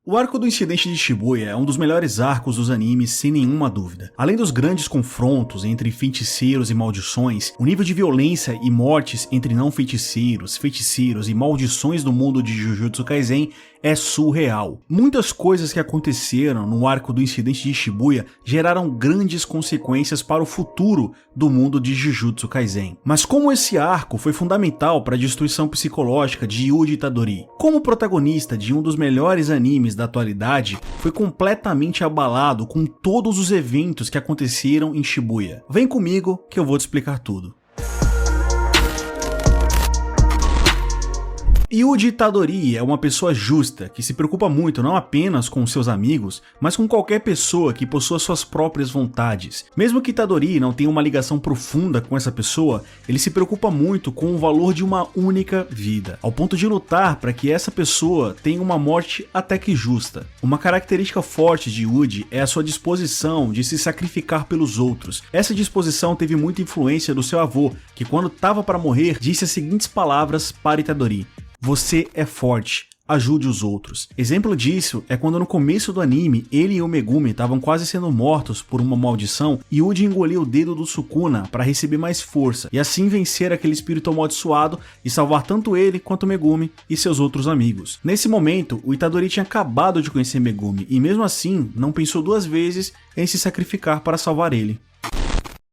O arco do incidente de Shibuya é um dos melhores arcos dos animes, sem nenhuma dúvida. Além dos grandes confrontos entre feiticeiros e maldições, o nível de violência e mortes entre não feiticeiros, feiticeiros e maldições do mundo de Jujutsu Kaisen é surreal. Muitas coisas que aconteceram no arco do incidente de Shibuya geraram grandes consequências para o futuro do mundo de Jujutsu Kaisen. Mas como esse arco foi fundamental para a destruição psicológica de Yuji Itadori? Como protagonista de um dos melhores animes da atualidade, foi completamente abalado com todos os eventos que aconteceram em Shibuya? Vem comigo que eu vou te explicar tudo. Yuji Itadori é uma pessoa justa, que se preocupa muito não apenas com seus amigos, mas com qualquer pessoa que possua suas próprias vontades. Mesmo que Itadori não tenha uma ligação profunda com essa pessoa, ele se preocupa muito com o valor de uma única vida, ao ponto de lutar para que essa pessoa tenha uma morte até que justa. Uma característica forte de Yuji é a sua disposição de se sacrificar pelos outros. Essa disposição teve muita influência do seu avô, que quando estava para morrer, disse as seguintes palavras para Itadori: "Você é forte, ajude os outros." Exemplo disso é quando no começo do anime, ele e o Megumi estavam quase sendo mortos por uma maldição e Yuji engoliu o dedo do Sukuna para receber mais força e assim vencer aquele espírito amaldiçoado e salvar tanto ele quanto o Megumi e seus outros amigos. Nesse momento, o Itadori tinha acabado de conhecer Megumi e mesmo assim não pensou duas vezes em se sacrificar para salvar ele.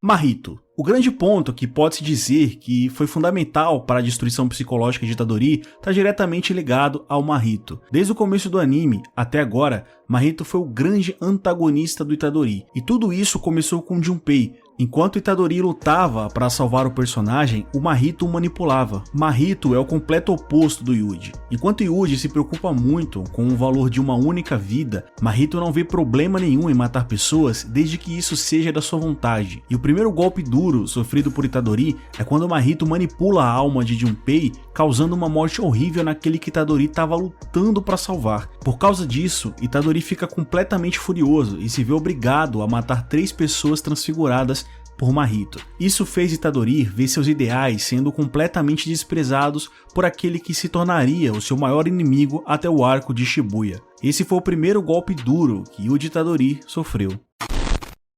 Mahito. O grande ponto que pode-se dizer que foi fundamental para a destruição psicológica de Itadori está diretamente ligado ao Mahito. Desde o começo do anime até agora, Mahito foi o grande antagonista do Itadori, e tudo isso começou com Junpei. Enquanto Itadori lutava para salvar o personagem, o Mahito o manipulava. Mahito é o completo oposto do Yuji. Enquanto Yuji se preocupa muito com o valor de uma única vida, Mahito não vê problema nenhum em matar pessoas desde que isso seja da sua vontade. E o primeiro golpe duro sofrido por Itadori é quando Mahito manipula a alma de Junpei, causando uma morte horrível naquele que Itadori estava lutando para salvar. Por causa disso, Itadori fica completamente furioso e se vê obrigado a matar 3 pessoas transfiguradas por Mahito. Isso fez Itadori ver seus ideais sendo completamente desprezados por aquele que se tornaria o seu maior inimigo até o arco de Shibuya. Esse foi o primeiro golpe duro que Yuji Itadori sofreu.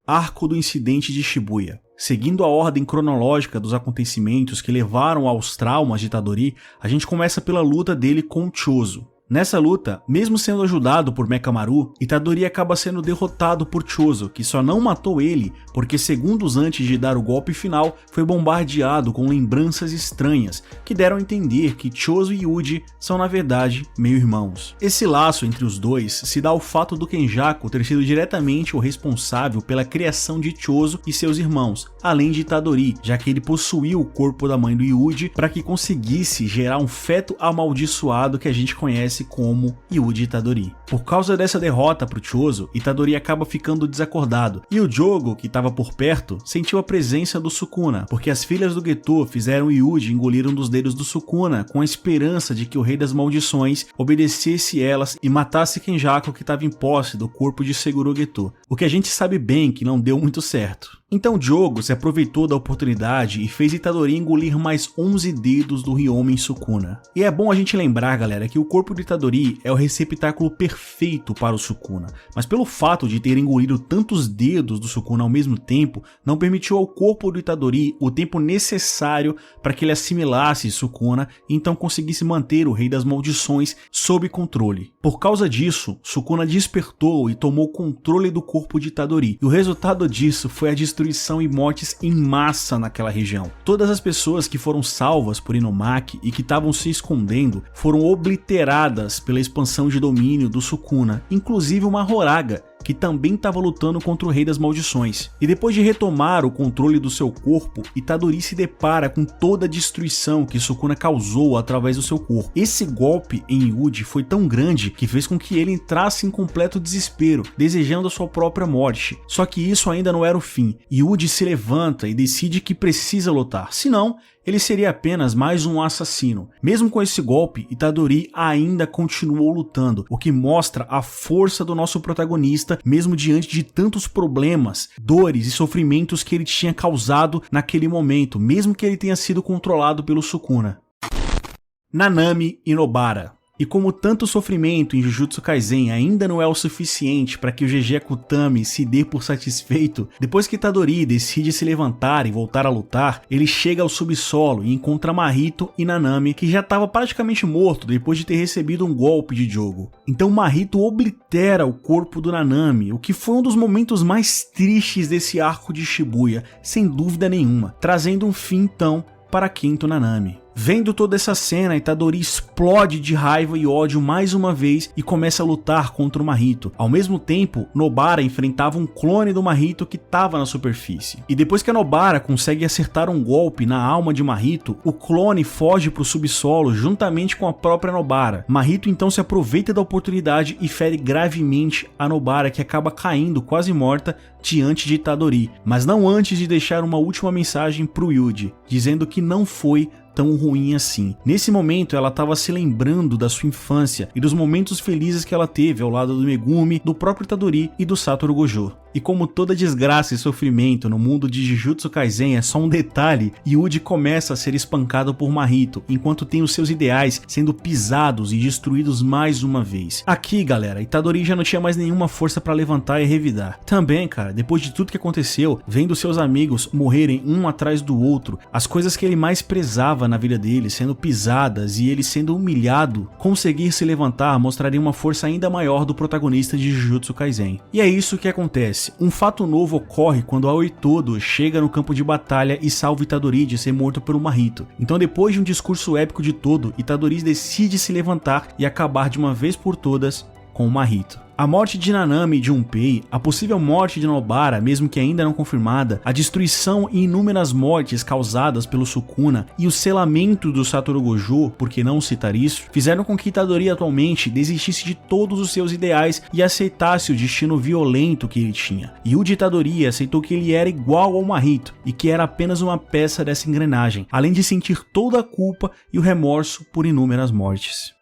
Arco do incidente de Shibuya. Seguindo a ordem cronológica dos acontecimentos que levaram aos traumas de Itadori, a gente começa pela luta dele com Chozo. Nessa luta, mesmo sendo ajudado por Mekamaru, Itadori acaba sendo derrotado por Chozo, que só não matou ele porque segundos antes de dar o golpe final, foi bombardeado com lembranças estranhas, que deram a entender que Chozo e Yuji são na verdade meio-irmãos. Esse laço entre os dois se dá ao fato do Kenjaku ter sido diretamente o responsável pela criação de Chozo e seus irmãos, além de Itadori, já que ele possuiu o corpo da mãe do Yuji para que conseguisse gerar um feto amaldiçoado que a gente conhece como Yuji Itadori. Por causa dessa derrota pro Chozo, Itadori acaba ficando desacordado, e o Jogo, que estava por perto, sentiu a presença do Sukuna, porque as filhas do Geto fizeram Yuji engolir um dos dedos do Sukuna com a esperança de que o Rei das Maldições obedecesse elas e matasse Kenjaku, que estava em posse do corpo de Seguro Geto, o que a gente sabe bem que não deu muito certo. Então Jogo se aproveitou da oportunidade e fez Itadori engolir mais 11 dedos do Ryomen Sukuna. E é bom a gente lembrar, galera, que o corpo de Itadori é o receptáculo perfeito para o Sukuna, mas pelo fato de ter engolido tantos dedos do Sukuna ao mesmo tempo, não permitiu ao corpo do Itadori o tempo necessário para que ele assimilasse Sukuna e então conseguisse manter o Rei das Maldições sob controle. Por causa disso, Sukuna despertou e tomou controle do corpo de Itadori, e o resultado disso foi a destruição e mortes em massa naquela região. Todas as pessoas que foram salvas por Inumaki e que estavam se escondendo foram obliteradas pela expansão de domínio do Sukuna, inclusive uma Horaga, que também estava lutando contra o Rei das Maldições. E depois de retomar o controle do seu corpo, Itadori se depara com toda a destruição que Sukuna causou através do seu corpo. Esse golpe em Yuji foi tão grande que fez com que ele entrasse em completo desespero, desejando a sua própria morte. Só que isso ainda não era o fim. Yuji se levanta e decide que precisa lutar, senão ele seria apenas mais um assassino. Mesmo com esse golpe, Itadori ainda continuou lutando, o que mostra a força do nosso protagonista, mesmo diante de tantos problemas, dores e sofrimentos que ele tinha causado naquele momento, mesmo que ele tenha sido controlado pelo Sukuna. Nanami e Nobara. E como tanto sofrimento em Jujutsu Kaisen ainda não é o suficiente para que o GG Akutami se dê por satisfeito, depois que Itadori decide se levantar e voltar a lutar, ele chega ao subsolo e encontra Mahito e Nanami, que já estava praticamente morto depois de ter recebido um golpe de Jogo. Então Mahito oblitera o corpo do Nanami, o que foi um dos momentos mais tristes desse arco de Shibuya, sem dúvida nenhuma, trazendo um fim então para Kento Nanami. Vendo toda essa cena, Itadori explode de raiva e ódio mais uma vez e começa a lutar contra o Mahito. Ao mesmo tempo, Nobara enfrentava um clone do Mahito que estava na superfície. E depois que a Nobara consegue acertar um golpe na alma de Mahito, o clone foge para o subsolo juntamente com a própria Nobara. Mahito então se aproveita da oportunidade e fere gravemente a Nobara, que acaba caindo quase morta diante de Itadori, mas não antes de deixar uma última mensagem pro Yuji, dizendo que não foi tão ruim assim. Nesse momento ela estava se lembrando da sua infância e dos momentos felizes que ela teve ao lado do Megumi, do próprio Itadori e do Satoru Gojo. E como toda desgraça e sofrimento no mundo de Jujutsu Kaisen é só um detalhe, Yuji começa a ser espancado por Mahito, enquanto tem os seus ideais sendo pisados e destruídos mais uma vez. Aqui, galera, Itadori já não tinha mais nenhuma força para levantar e revidar. Também, cara, depois de tudo que aconteceu, vendo seus amigos morrerem um atrás do outro, as coisas que ele mais prezava na vida dele sendo pisadas e ele sendo humilhado, conseguir se levantar mostraria uma força ainda maior do protagonista de Jujutsu Kaisen. E é isso que acontece. Um fato novo ocorre quando Aoi Todo chega no campo de batalha e salva Itadori de ser morto pelo Mahito. Então, depois de um discurso épico de Todo, Itadori decide se levantar e acabar de uma vez por todas com o Mahito. A morte de Nanami e Junpei, a possível morte de Nobara, mesmo que ainda não confirmada, a destruição e inúmeras mortes causadas pelo Sukuna e o selamento do Satoru Gojo, por que não citar isso, fizeram com que Itadori atualmente desistisse de todos os seus ideais e aceitasse o destino violento que ele tinha. Yuji Itadori aceitou que ele era igual ao Mahito e que era apenas uma peça dessa engrenagem, além de sentir toda a culpa e o remorso por inúmeras mortes.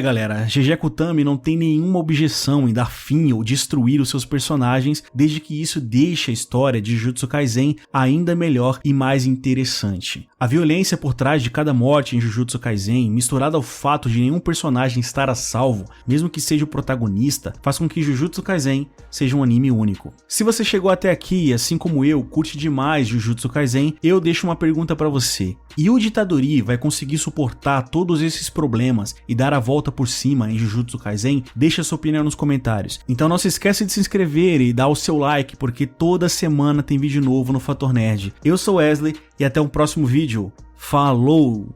Galera, GG Akutami não tem nenhuma objeção em dar fim ou destruir os seus personagens, desde que isso deixe a história de Jujutsu Kaisen ainda melhor e mais interessante. A violência por trás de cada morte em Jujutsu Kaisen, misturada ao fato de nenhum personagem estar a salvo, mesmo que seja o protagonista, faz com que Jujutsu Kaisen seja um anime único. Se você chegou até aqui e, assim como eu, curte demais Jujutsu Kaisen, eu deixo uma pergunta pra você. Yuji Itadori vai conseguir suportar todos esses problemas e dar a volta por cima em Jujutsu Kaisen? Deixa sua opinião nos comentários. Então não se esqueça de se inscrever e dar o seu like, porque toda semana tem vídeo novo no Fator Nerd. Eu sou Wesley e até o próximo vídeo. Falou!